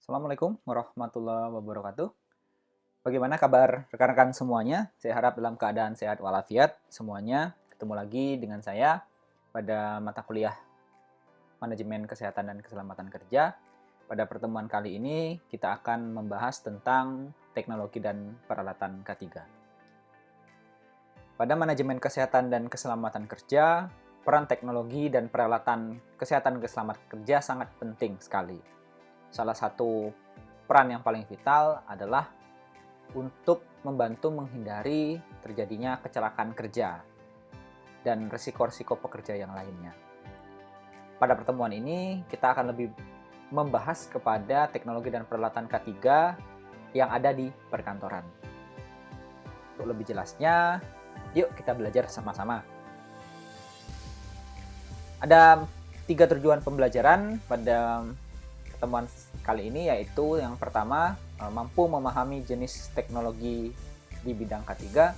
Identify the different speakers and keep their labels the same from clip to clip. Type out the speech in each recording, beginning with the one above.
Speaker 1: Assalamualaikum warahmatullahi wabarakatuh. Bagaimana kabar rekan-rekan semuanya? Saya harap dalam keadaan sehat walafiat semuanya. Ketemu lagi dengan saya pada mata kuliah Manajemen Kesehatan dan Keselamatan Kerja. Pada pertemuan kali ini kita akan membahas tentang teknologi dan peralatan K3. Pada manajemen kesehatan dan keselamatan kerja, peran teknologi dan peralatan kesehatan dan keselamatan kerja sangat penting sekali. Salah satu peran yang paling vital adalah untuk membantu menghindari terjadinya kecelakaan kerja dan risiko-risiko pekerja yang lainnya. Pada pertemuan ini, kita akan lebih membahas kepada teknologi dan peralatan K3 yang ada di perkantoran. Untuk lebih jelasnya, yuk kita belajar sama-sama. Ada 3 tujuan pembelajaran pada pertemuan kali ini, yaitu yang pertama, mampu memahami jenis teknologi di bidang K3,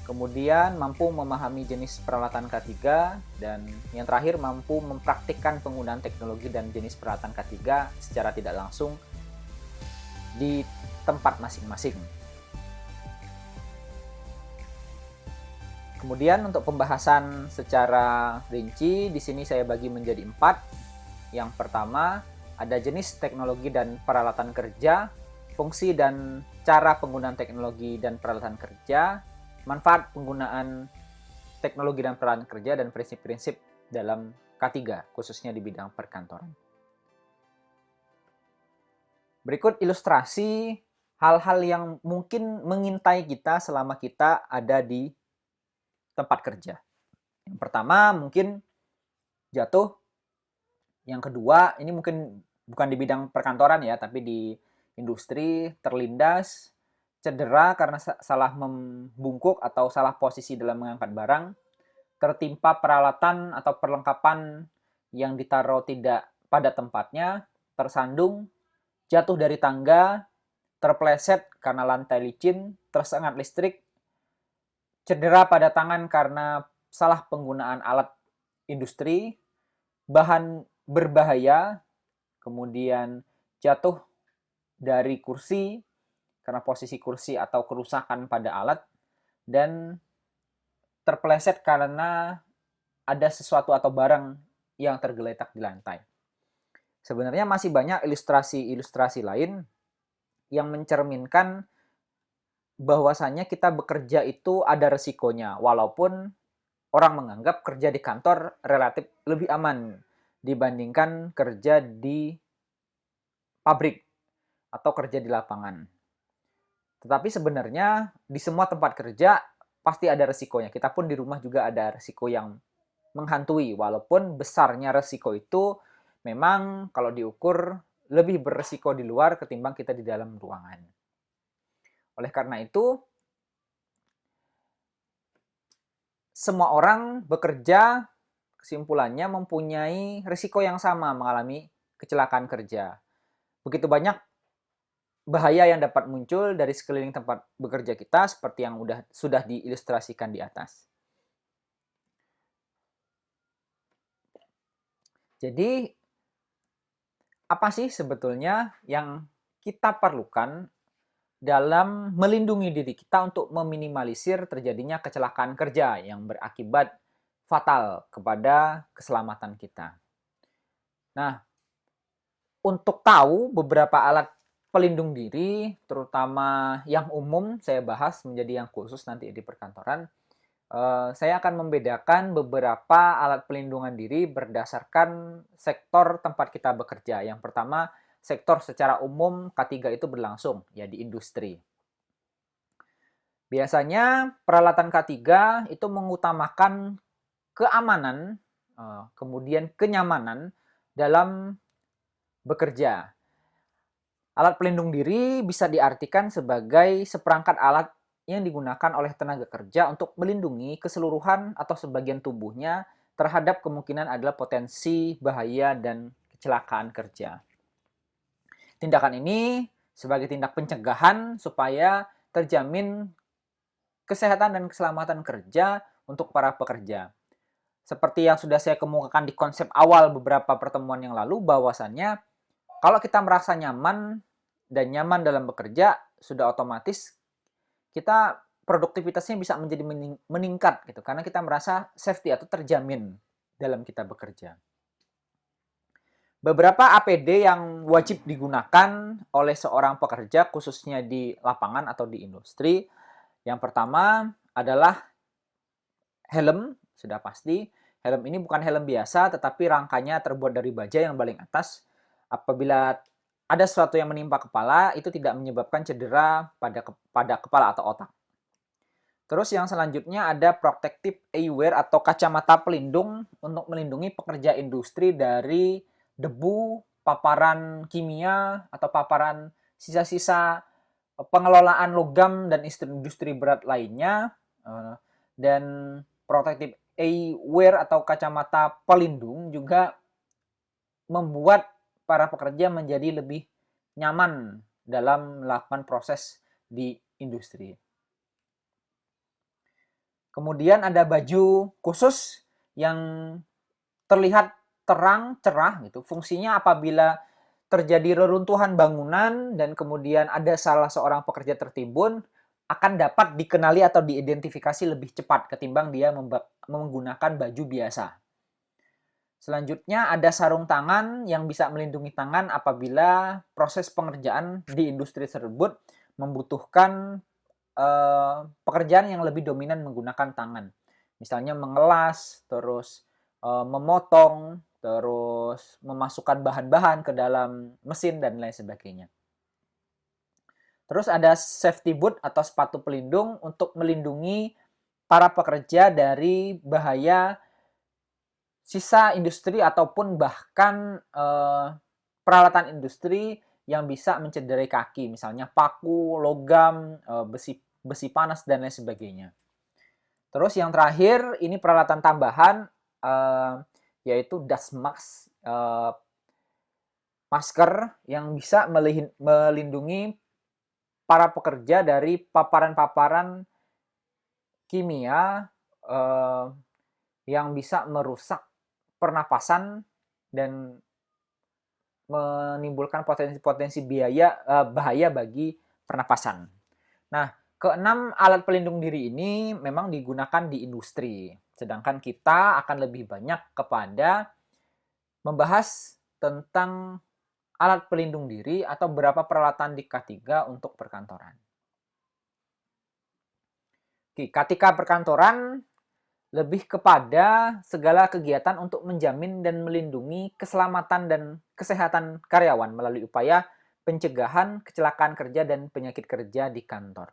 Speaker 1: kemudian mampu memahami jenis peralatan K3, dan yang terakhir mampu mempraktikkan penggunaan teknologi dan jenis peralatan K3 secara tidak langsung di tempat masing-masing. Kemudian untuk pembahasan secara rinci, di sini saya bagi menjadi 4. Yang pertama, ada jenis teknologi dan peralatan kerja, fungsi dan cara penggunaan teknologi dan peralatan kerja, manfaat penggunaan teknologi dan peralatan kerja, dan prinsip-prinsip dalam K3, khususnya di bidang perkantoran. Berikut ilustrasi hal-hal yang mungkin mengintai kita selama kita ada di tempat kerja. Yang pertama mungkin jatuh. Yang kedua, ini mungkin bukan di bidang perkantoran ya, tapi di industri, terlindas, cedera karena salah membungkuk atau salah posisi dalam mengangkat barang, tertimpa peralatan atau perlengkapan yang ditaruh tidak pada tempatnya, tersandung, jatuh dari tangga, terpleset karena lantai licin, tersengat listrik, cedera pada tangan karena salah penggunaan alat industri, bahan berbahaya, kemudian jatuh dari kursi karena posisi kursi atau kerusakan pada alat, dan terpeleset karena ada sesuatu atau barang yang tergeletak di lantai. Sebenarnya masih banyak ilustrasi-ilustrasi lain yang mencerminkan bahwasannya kita bekerja itu ada resikonya, walaupun orang menganggap kerja di kantor relatif lebih aman dibandingkan kerja di pabrik atau kerja di lapangan. Tetapi sebenarnya di semua tempat kerja pasti ada resikonya. Kita pun di rumah juga ada resiko yang menghantui, walaupun besarnya resiko itu memang kalau diukur lebih beresiko di luar ketimbang kita di dalam ruangan. Oleh karena itu, semua orang bekerja, kesimpulannya mempunyai risiko yang sama mengalami kecelakaan kerja. Begitu banyak bahaya yang dapat muncul dari sekeliling tempat bekerja kita seperti yang sudah diilustrasikan di atas. Jadi, apa sih sebetulnya yang kita perlukan dalam melindungi diri kita untuk meminimalisir terjadinya kecelakaan kerja yang berakibat fatal kepada keselamatan kita? Nah, untuk tahu beberapa alat pelindung diri, terutama yang umum saya bahas menjadi yang khusus nanti di perkantoran, saya akan membedakan beberapa alat pelindungan diri berdasarkan sektor tempat kita bekerja. Yang pertama, sektor secara umum K3 itu berlangsung, ya di industri. Biasanya peralatan K3 itu mengutamakan keamanan, kemudian kenyamanan dalam bekerja. Alat pelindung diri bisa diartikan sebagai seperangkat alat yang digunakan oleh tenaga kerja untuk melindungi keseluruhan atau sebagian tubuhnya terhadap kemungkinan adalah potensi bahaya dan kecelakaan kerja. Tindakan ini sebagai tindak pencegahan supaya terjamin kesehatan dan keselamatan kerja untuk para pekerja. Seperti yang sudah saya kemukakan di konsep awal beberapa pertemuan yang lalu, bahwasannya Kalau kita merasa nyaman dan nyaman dalam bekerja, sudah otomatis kita produktivitasnya bisa menjadi meningkat gitu, karena kita merasa safety atau terjamin dalam kita bekerja. Beberapa APD yang wajib digunakan oleh seorang pekerja khususnya di lapangan atau di industri. Yang pertama adalah helm, sudah pasti. Helm ini bukan helm biasa, tetapi rangkanya terbuat dari baja yang paling atas. Apabila ada sesuatu yang menimpa kepala, itu tidak menyebabkan cedera pada kepala atau otak. Terus yang selanjutnya ada protective eyewear atau kacamata pelindung untuk melindungi pekerja industri dari debu, paparan kimia, atau paparan sisa-sisa pengelolaan logam dan industri berat lainnya. Dan protective eyewear atau kacamata pelindung juga membuat para pekerja menjadi lebih nyaman dalam melakukan proses di industri. Kemudian ada baju khusus yang terlihat terang, cerah gitu. Fungsinya apabila terjadi reruntuhan bangunan dan kemudian ada salah seorang pekerja tertimbun, akan dapat dikenali atau diidentifikasi lebih cepat ketimbang dia menggunakan baju biasa. Selanjutnya ada sarung tangan yang bisa melindungi tangan apabila proses pengerjaan di industri tersebut membutuhkan pekerjaan yang lebih dominan menggunakan tangan. Misalnya mengelas, terus memotong, terus memasukkan bahan-bahan ke dalam mesin dan lain sebagainya. Terus ada safety boot atau sepatu pelindung untuk melindungi para pekerja dari bahaya sisa industri ataupun bahkan peralatan industri yang bisa mencederai kaki, misalnya paku, logam, besi panas, dan lain sebagainya. Terus yang terakhir, ini peralatan tambahan, yaitu dust mask, masker yang bisa melindungi para pekerja dari paparan-paparan kimia yang bisa merusak pernapasan dan menimbulkan potensi-potensi bahaya bagi pernapasan. Nah, keenam alat pelindung diri ini memang digunakan di industri. Sedangkan kita akan lebih banyak kepada membahas tentang alat pelindung diri atau beberapa peralatan di K3 untuk perkantoran. Oke, K3 perkantoran lebih kepada segala kegiatan untuk menjamin dan melindungi keselamatan dan kesehatan karyawan melalui upaya pencegahan kecelakaan kerja dan penyakit kerja di kantor.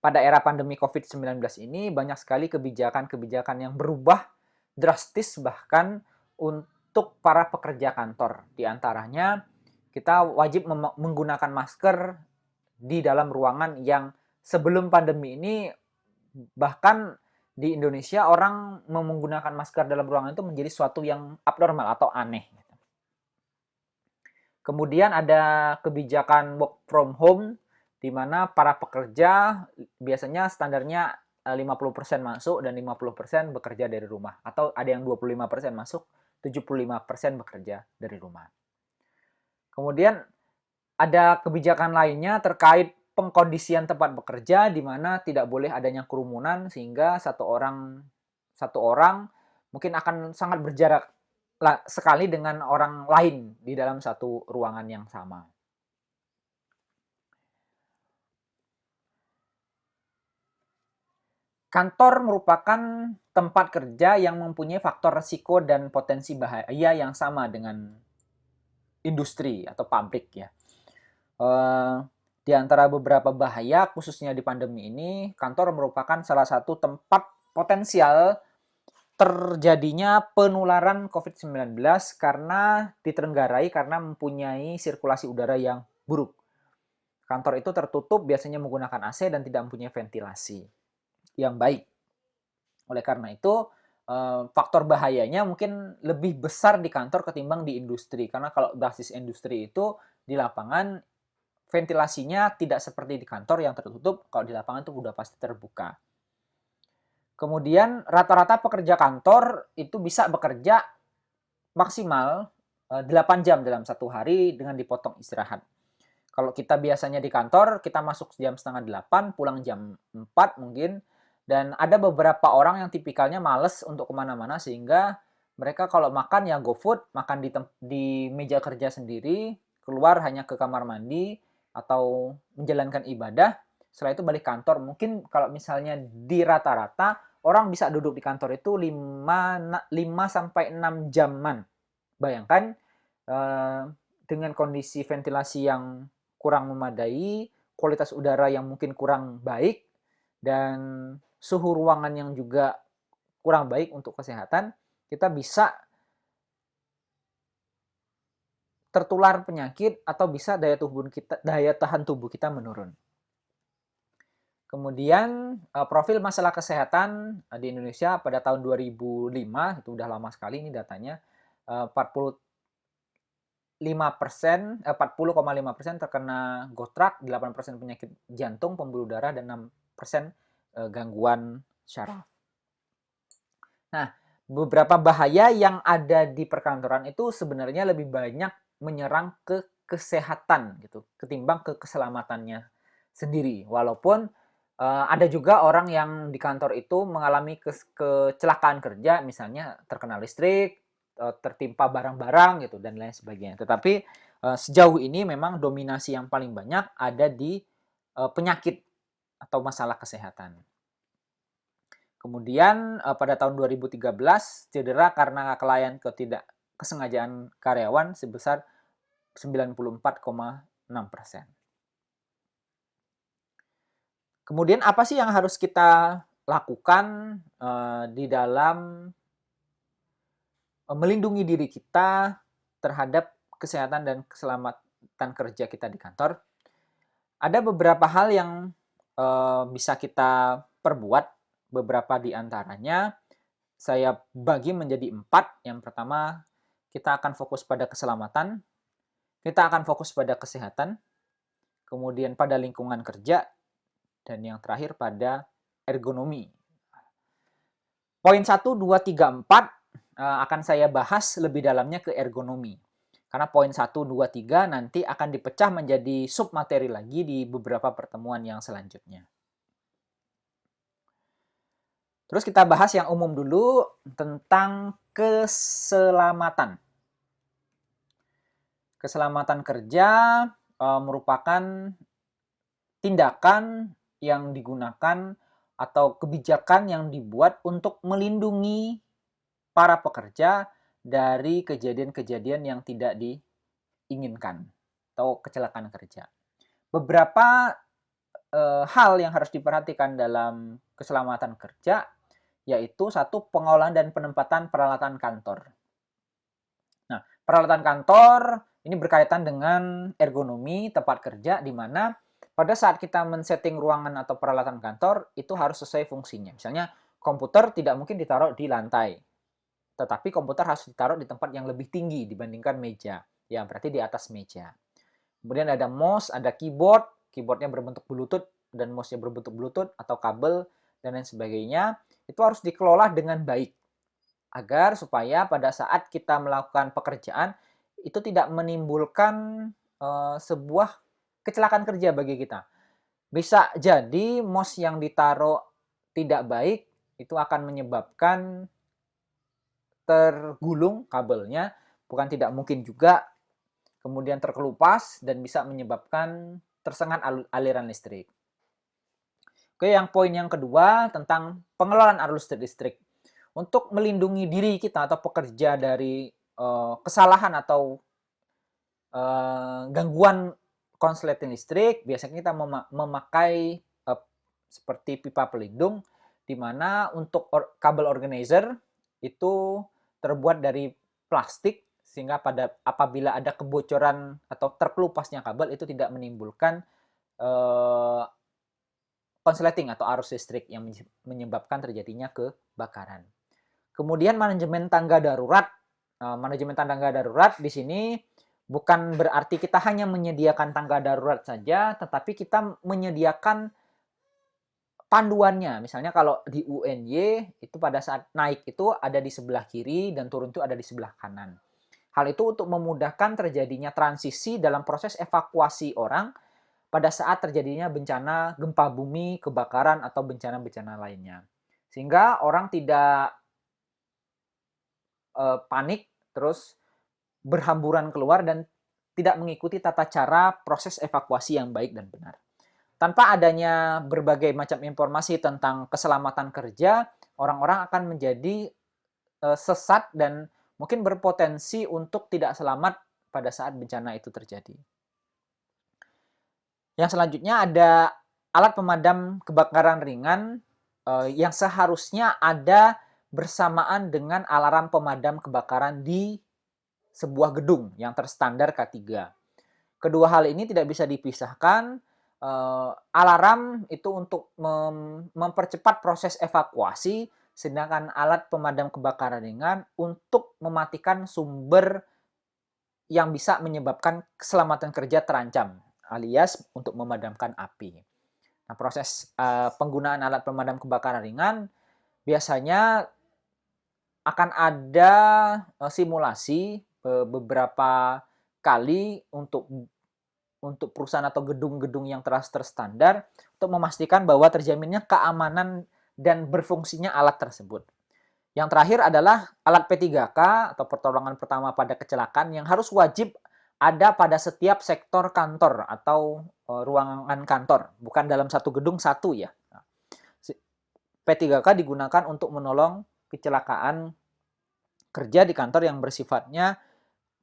Speaker 1: Pada era pandemi COVID-19 ini banyak sekali kebijakan-kebijakan yang berubah drastis bahkan untuk para pekerja kantor. Di antaranya kita wajib menggunakan masker di dalam ruangan yang sebelum pandemi ini bahkan di Indonesia orang menggunakan masker dalam ruangan itu menjadi suatu yang abnormal atau aneh. Kemudian ada kebijakan work from home di mana para pekerja biasanya standarnya 50% masuk dan 50% bekerja dari rumah, atau ada yang 25% masuk, 75% bekerja dari rumah. Kemudian ada kebijakan lainnya terkait pengkondisian tempat bekerja di mana tidak boleh adanya kerumunan sehingga satu orang mungkin akan sangat berjarak sekali dengan orang lain di dalam satu ruangan yang sama. Kantor merupakan tempat kerja yang mempunyai faktor risiko dan potensi bahaya yang sama dengan industri atau pabrik ya. Di antara beberapa bahaya, khususnya di pandemi ini, kantor merupakan salah satu tempat potensial terjadinya penularan COVID-19 karena ditenggarai karena mempunyai sirkulasi udara yang buruk. Kantor itu tertutup, biasanya menggunakan AC dan tidak mempunyai ventilasi yang baik. Oleh karena itu, faktor bahayanya mungkin lebih besar di kantor ketimbang di industri. Karena kalau basis industri itu di lapangan ventilasinya tidak seperti di kantor yang tertutup, kalau di lapangan itu udah pasti terbuka. Kemudian rata-rata pekerja kantor itu bisa bekerja maksimal 8 jam dalam satu hari dengan dipotong istirahat. Kalau kita biasanya di kantor, kita masuk jam setengah 8, pulang jam 4 mungkin. Dan ada beberapa orang yang tipikalnya males untuk kemana-mana, sehingga mereka kalau makan ya GoFood, makan di meja kerja sendiri, keluar hanya ke kamar mandi, atau menjalankan ibadah, setelah itu balik kantor. Mungkin kalau misalnya di rata-rata, orang bisa duduk di kantor itu 5-6 jaman. Bayangkan, dengan kondisi ventilasi yang kurang memadai, kualitas udara yang mungkin kurang baik, dan suhu ruangan yang juga kurang baik untuk kesehatan, kita bisa tertular penyakit atau bisa daya tahan tubuh kita menurun. Kemudian profil masalah kesehatan di Indonesia pada tahun 2005, itu udah lama sekali ini datanya, 40,5% terkena gotrak, 8% penyakit jantung, pembuluh darah, dan 6% gangguan syaraf. Nah, beberapa bahaya yang ada di perkantoran itu sebenarnya lebih banyak menyerang ke kesehatan gitu, ketimbang ke keselamatannya sendiri. Walaupun ada juga orang yang di kantor itu mengalami kecelakaan kerja, misalnya terkena listrik, tertimpa barang-barang gitu, dan lain sebagainya. Tetapi sejauh ini memang dominasi yang paling banyak ada di penyakit atau masalah kesehatan. Kemudian pada tahun 2013, cedera karena kesengajaan karyawan sebesar 94,6%. Kemudian apa sih yang harus kita lakukan di dalam melindungi diri kita terhadap kesehatan dan keselamatan kerja kita di kantor? Ada beberapa hal yang bisa kita perbuat. Beberapa di antaranya saya bagi menjadi 4. Yang pertama, kita akan fokus pada keselamatan, kita akan fokus pada kesehatan, kemudian pada lingkungan kerja, dan yang terakhir pada ergonomi. Poin 1, 2, 3, 4 akan saya bahas lebih dalamnya ke ergonomi. Karena poin 1, 2, 3 nanti akan dipecah menjadi submateri lagi di beberapa pertemuan yang selanjutnya. Terus kita bahas yang umum dulu tentang keselamatan. Keselamatan kerja merupakan tindakan yang digunakan atau kebijakan yang dibuat untuk melindungi para pekerja dari kejadian-kejadian yang tidak diinginkan atau kecelakaan kerja. Beberapa hal yang harus diperhatikan dalam keselamatan kerja, yaitu 1, pengolahan dan penempatan peralatan kantor. Nah, peralatan kantor ini berkaitan dengan ergonomi tempat kerja, di mana pada saat kita men-setting ruangan atau peralatan kantor, itu harus sesuai fungsinya. Misalnya, komputer tidak mungkin ditaruh di lantai, tetapi komputer harus ditaruh di tempat yang lebih tinggi dibandingkan meja. Ya, berarti di atas meja. Kemudian ada mouse, ada keyboard, keyboardnya berbentuk Bluetooth dan mouse-nya berbentuk Bluetooth atau kabel dan lain sebagainya. Itu harus dikelola dengan baik agar supaya pada saat kita melakukan pekerjaan itu tidak menimbulkan sebuah kecelakaan kerja bagi kita. Bisa jadi mouse yang ditaruh tidak baik itu akan menyebabkan tergulung kabelnya, bukan tidak mungkin juga kemudian terkelupas dan bisa menyebabkan tersengat aliran listrik. Oke, yang poin yang kedua tentang pengelolaan arus listrik. Untuk melindungi diri kita atau pekerja dari kesalahan atau gangguan konsleting listrik, biasanya kita memakai seperti pipa pelindung, di mana untuk kabel organizer itu terbuat dari plastik, sehingga apabila ada kebocoran atau terkelupasnya kabel itu tidak menimbulkan konsleting atau arus listrik yang menyebabkan terjadinya kebakaran. Kemudian manajemen tangga darurat. Manajemen tangga darurat di sini bukan berarti kita hanya menyediakan tangga darurat saja, tetapi kita menyediakan panduannya. Misalnya kalau di UNY itu pada saat naik itu ada di sebelah kiri dan turun itu ada di sebelah kanan. Hal itu untuk memudahkan terjadinya transisi dalam proses evakuasi orang pada saat terjadinya bencana gempa bumi, kebakaran, atau bencana-bencana lainnya. Sehingga orang tidak panik, terus berhamburan keluar dan tidak mengikuti tata cara proses evakuasi yang baik dan benar. Tanpa adanya berbagai macam informasi tentang keselamatan kerja, orang-orang akan menjadi sesat dan mungkin berpotensi untuk tidak selamat pada saat bencana itu terjadi. Yang selanjutnya ada alat pemadam kebakaran ringan yang seharusnya ada bersamaan dengan alarm pemadam kebakaran di sebuah gedung yang terstandar K3. Kedua hal ini tidak bisa dipisahkan. Alarm itu untuk mempercepat proses evakuasi, sedangkan alat pemadam kebakaran ringan untuk mematikan sumber yang bisa menyebabkan keselamatan kerja terancam, alias untuk memadamkan api. Nah, proses penggunaan alat pemadam kebakaran ringan biasanya akan ada simulasi beberapa kali untuk perusahaan atau gedung-gedung yang telah terstandar untuk memastikan bahwa terjaminnya keamanan dan berfungsinya alat tersebut. Yang terakhir adalah alat P3K atau pertolongan pertama pada kecelakaan yang harus wajib ada pada setiap sektor kantor atau ruangan kantor, bukan dalam satu gedung satu ya. P3K digunakan untuk menolong kecelakaan kerja di kantor yang bersifatnya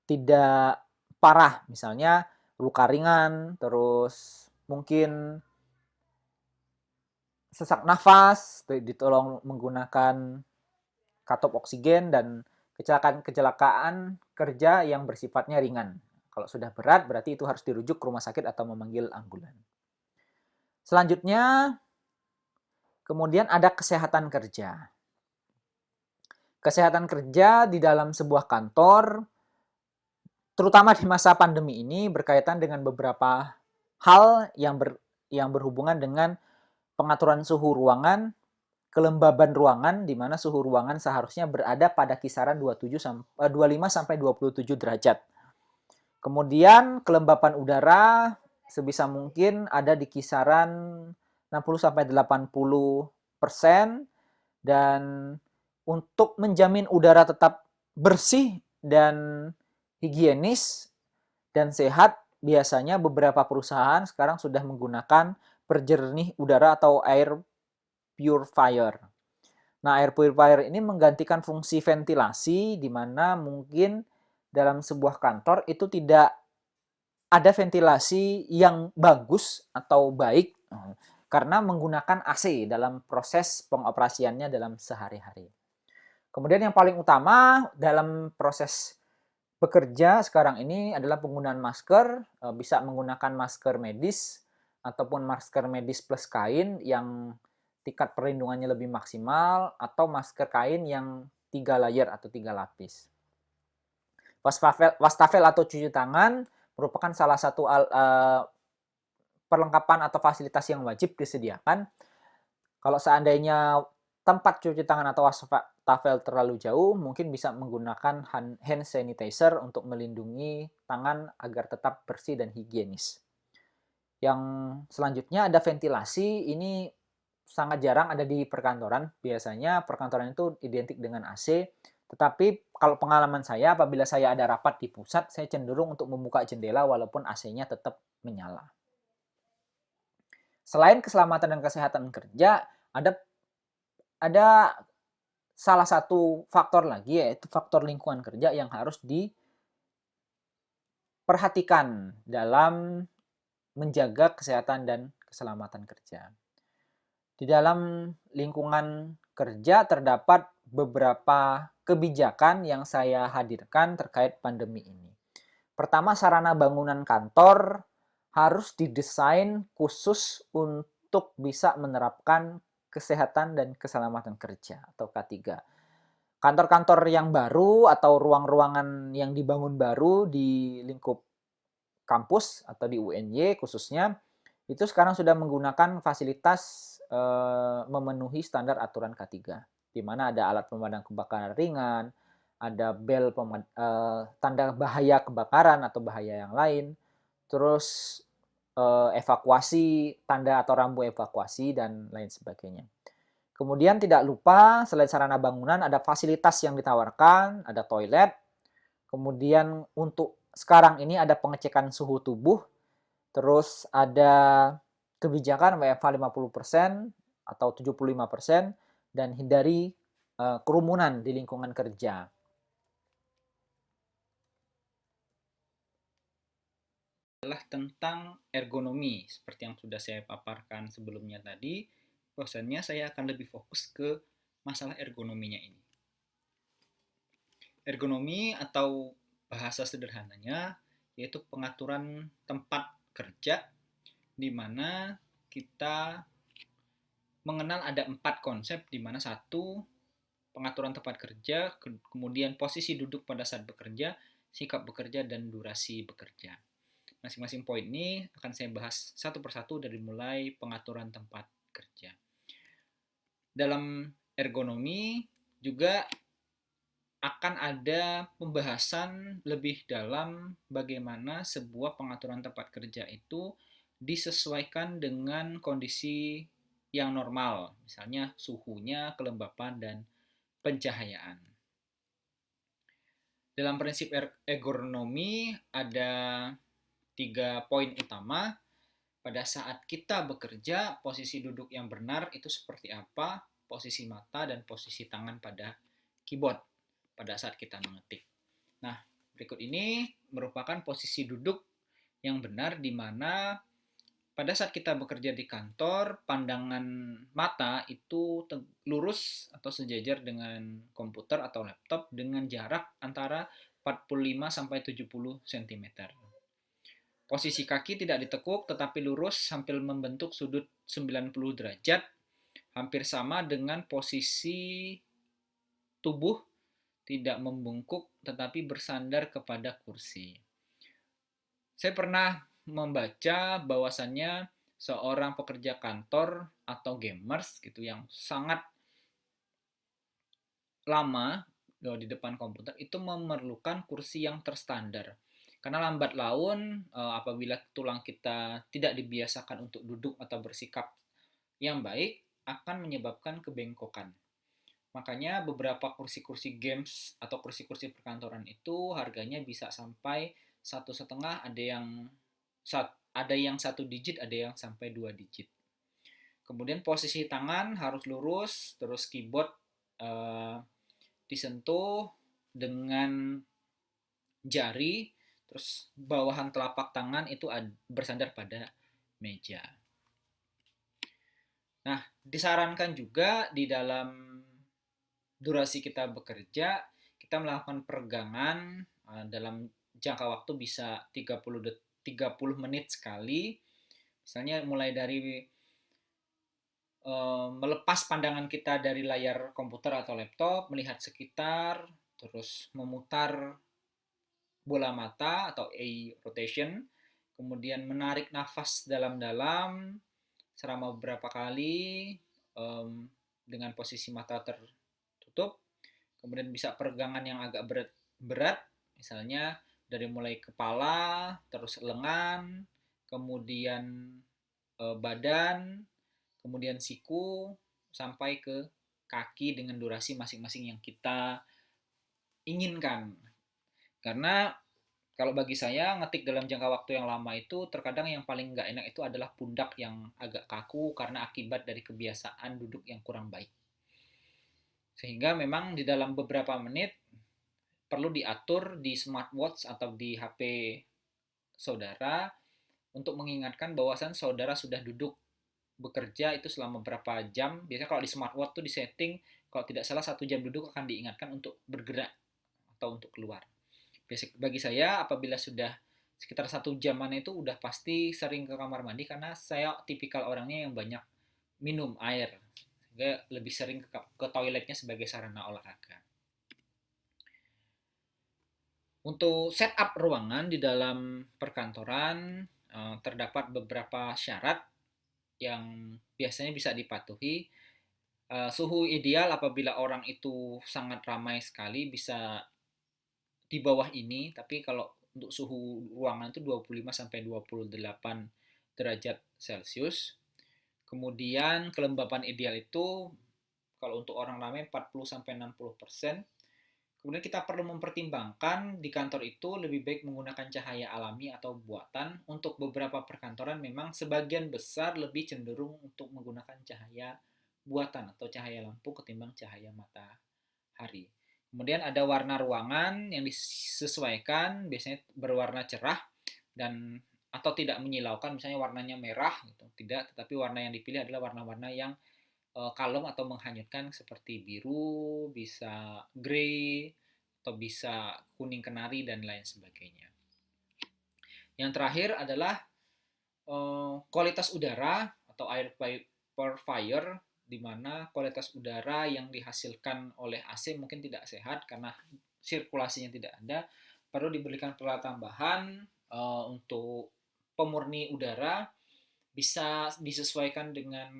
Speaker 1: tidak parah, misalnya luka ringan, terus mungkin sesak nafas, ditolong menggunakan katup oksigen, dan kecelakaan kerja yang bersifatnya ringan. Kalau sudah berat, berarti itu harus dirujuk ke rumah sakit atau memanggil ambulan. Selanjutnya, kemudian ada kesehatan kerja. Kesehatan kerja di dalam sebuah kantor, terutama di masa pandemi ini, berkaitan dengan beberapa hal yang berhubungan dengan pengaturan suhu ruangan, kelembaban ruangan, di mana suhu ruangan seharusnya berada pada kisaran 25 sampai 27 derajat. Kemudian kelembapan udara sebisa mungkin ada di kisaran 60 sampai 80%, dan untuk menjamin udara tetap bersih dan higienis dan sehat, biasanya beberapa perusahaan sekarang sudah menggunakan perjernih udara atau air purifier. Nah, air purifier ini menggantikan fungsi ventilasi, di mana mungkin dalam sebuah kantor itu tidak ada ventilasi yang bagus atau baik karena menggunakan AC dalam proses pengoperasiannya dalam sehari-hari. Kemudian yang paling utama dalam proses bekerja sekarang ini adalah penggunaan masker, bisa menggunakan masker medis ataupun masker medis plus kain yang tingkat perlindungannya lebih maksimal, atau masker kain yang 3 layer atau 3 lapis. Wastafel atau cuci tangan merupakan salah satu perlengkapan atau fasilitas yang wajib disediakan. Kalau seandainya tempat cuci tangan atau wastafel terlalu jauh, mungkin bisa menggunakan hand sanitizer untuk melindungi tangan agar tetap bersih dan higienis. Yang selanjutnya ada ventilasi. Ini sangat jarang ada di perkantoran. Biasanya perkantoran itu identik dengan AC. Tetapi kalau pengalaman saya, apabila saya ada rapat di pusat, saya cenderung untuk membuka jendela walaupun AC-nya tetap menyala. Selain keselamatan dan kesehatan kerja, ada salah satu faktor lagi, yaitu faktor lingkungan kerja yang harus diperhatikan dalam menjaga kesehatan dan keselamatan kerja. Di dalam lingkungan kerja terdapat beberapa kebijakan yang saya hadirkan terkait pandemi ini. Pertama, sarana bangunan kantor harus didesain khusus untuk bisa menerapkan kesehatan dan keselamatan kerja atau K3. Kantor-kantor yang baru atau ruang-ruangan yang dibangun baru di lingkup kampus atau di UNY khususnya, itu sekarang sudah menggunakan fasilitas memenuhi standar aturan K3, di mana ada alat pemadam kebakaran ringan, ada bel tanda bahaya kebakaran atau bahaya yang lain, terus evakuasi, tanda atau rambu evakuasi, dan lain sebagainya. Kemudian tidak lupa selain sarana bangunan ada fasilitas yang ditawarkan, ada toilet, kemudian untuk sekarang ini ada pengecekan suhu tubuh, terus ada kebijakan WFH 50% atau 75%, dan hindari kerumunan di lingkungan kerja. Adalah tentang ergonomi, seperti yang sudah saya paparkan sebelumnya tadi, bahwasannya saya akan lebih fokus ke masalah ergonominya ini. Ergonomi atau bahasa sederhananya yaitu pengaturan tempat kerja, di mana kita mengenal ada 4 konsep, di mana satu, pengaturan tempat kerja, kemudian posisi duduk pada saat bekerja, sikap bekerja, dan durasi bekerja. Masing-masing poin ini akan saya bahas satu persatu dari mulai pengaturan tempat kerja. Dalam ergonomi juga akan ada pembahasan lebih dalam bagaimana sebuah pengaturan tempat kerja itu disesuaikan dengan kondisi yang normal, misalnya suhunya, kelembapan, dan pencahayaan. Dalam prinsip ergonomi ada 3 poin utama. Pada saat kita bekerja, posisi duduk yang benar itu seperti apa, posisi mata dan posisi tangan pada keyboard pada saat kita mengetik. Nah, berikut ini merupakan posisi duduk yang benar, di mana pada saat kita bekerja di kantor, pandangan mata itu lurus atau sejajar dengan komputer atau laptop dengan jarak antara 45-70 cm. Posisi kaki tidak ditekuk tetapi lurus sambil membentuk sudut 90 derajat, hampir sama dengan posisi tubuh tidak membungkuk tetapi bersandar kepada kursi. Saya pernah membaca bahwasannya seorang pekerja kantor atau gamers gitu yang sangat lama di depan komputer itu memerlukan kursi yang terstandar. Karena lambat laun apabila tulang kita tidak dibiasakan untuk duduk atau bersikap yang baik akan menyebabkan kebengkokan. Makanya beberapa kursi-kursi games atau kursi-kursi perkantoran itu harganya bisa sampai 1,5, ada yang 1 digit, ada yang sampai 2 digit. Kemudian posisi tangan harus lurus, terus keyboard disentuh dengan jari, terus bawahan telapak tangan itu bersandar pada meja. Nah, disarankan juga di dalam durasi kita bekerja, kita melakukan peregangan dalam jangka waktu bisa 30 menit sekali. Misalnya mulai dari melepas pandangan kita dari layar komputer atau laptop, melihat sekitar, terus memutar bola mata atau eye rotation, kemudian menarik nafas dalam-dalam selama beberapa kali dengan posisi mata tertutup, kemudian bisa peregangan yang agak berat, misalnya dari mulai kepala, terus lengan, kemudian badan, kemudian siku, sampai ke kaki dengan durasi masing-masing yang kita inginkan. Karena kalau bagi saya ngetik dalam jangka waktu yang lama itu terkadang yang paling nggak enak itu adalah pundak yang agak kaku karena akibat dari kebiasaan duduk yang kurang baik. Sehingga memang di dalam beberapa menit perlu diatur di smartwatch atau di HP saudara untuk mengingatkan bahwasan saudara sudah duduk bekerja itu selama berapa jam. Biasanya kalau di smartwatch tuh disetting kalau tidak salah 1 jam duduk akan diingatkan untuk bergerak atau untuk keluar. Bagi saya apabila sudah sekitar 1 jaman itu udah pasti sering ke kamar mandi karena saya tipikal orangnya yang banyak minum air, sehingga lebih sering ke toiletnya sebagai sarana olahraga. Untuk setup ruangan di dalam perkantoran terdapat beberapa syarat yang biasanya bisa dipatuhi. Suhu ideal apabila orang itu sangat ramai sekali bisa di bawah ini, tapi kalau untuk suhu ruangan itu 25 sampai 28 derajat Celcius. Kemudian kelembapan ideal itu kalau untuk orang ramai 40 sampai 60%. Kemudian kita perlu mempertimbangkan di kantor itu lebih baik menggunakan cahaya alami atau buatan. Untuk beberapa perkantoran memang sebagian besar lebih cenderung untuk menggunakan cahaya buatan atau cahaya lampu ketimbang cahaya matahari. Kemudian ada warna ruangan yang disesuaikan, biasanya berwarna cerah dan atau tidak menyilaukan, misalnya warnanya merah gitu. Tidak, tetapi warna yang dipilih adalah warna-warna yang kalem atau menghanyutkan seperti biru, bisa grey, atau bisa kuning kenari dan lain sebagainya. Yang terakhir adalah kualitas udara atau air purifier, di mana kualitas udara yang dihasilkan oleh AC mungkin tidak sehat karena sirkulasinya tidak ada. Perlu diberikan peralatan tambahan untuk pemurni udara, bisa disesuaikan dengan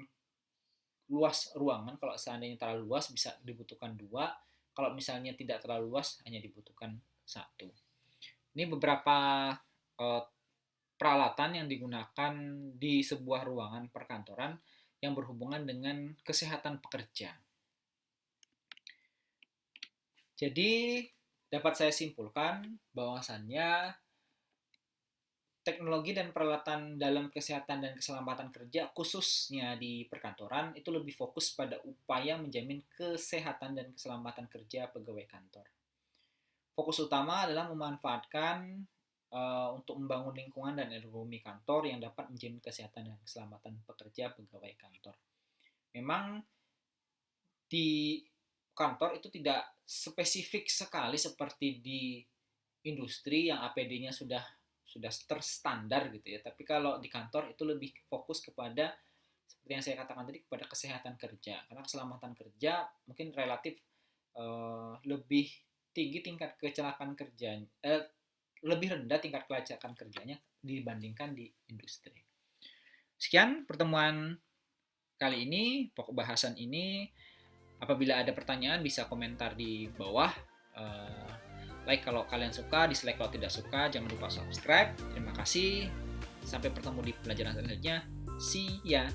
Speaker 1: luas ruangan. Kalau seandainya terlalu luas bisa dibutuhkan 2, kalau misalnya tidak terlalu luas hanya dibutuhkan 1. Ini beberapa peralatan yang digunakan di sebuah ruangan perkantoran yang berhubungan dengan kesehatan pekerja. Jadi dapat saya simpulkan bahwasannya teknologi dan peralatan dalam kesehatan dan keselamatan kerja khususnya di perkantoran itu lebih fokus pada upaya menjamin kesehatan dan keselamatan kerja pegawai kantor. Fokus utama adalah memanfaatkan untuk membangun lingkungan dan ergonomi kantor yang dapat menjamin kesehatan dan keselamatan pekerja pegawai kantor. Memang di kantor itu tidak spesifik sekali seperti di industri yang APD-nya sudah terstandar gitu ya. Tapi kalau di kantor itu lebih fokus kepada seperti yang saya katakan tadi, kepada kesehatan kerja. Karena keselamatan kerja mungkin relatif lebih tinggi tingkat kecelakaan kerjanya, lebih rendah tingkat kecelakaan kerjanya dibandingkan di industri. Sekian pertemuan kali ini, pokok bahasan ini. Apabila ada pertanyaan bisa komentar di bawah. Like kalau kalian suka, dislike kalau tidak suka. Jangan lupa subscribe. Terima kasih. Sampai bertemu di pelajaran selanjutnya. See ya.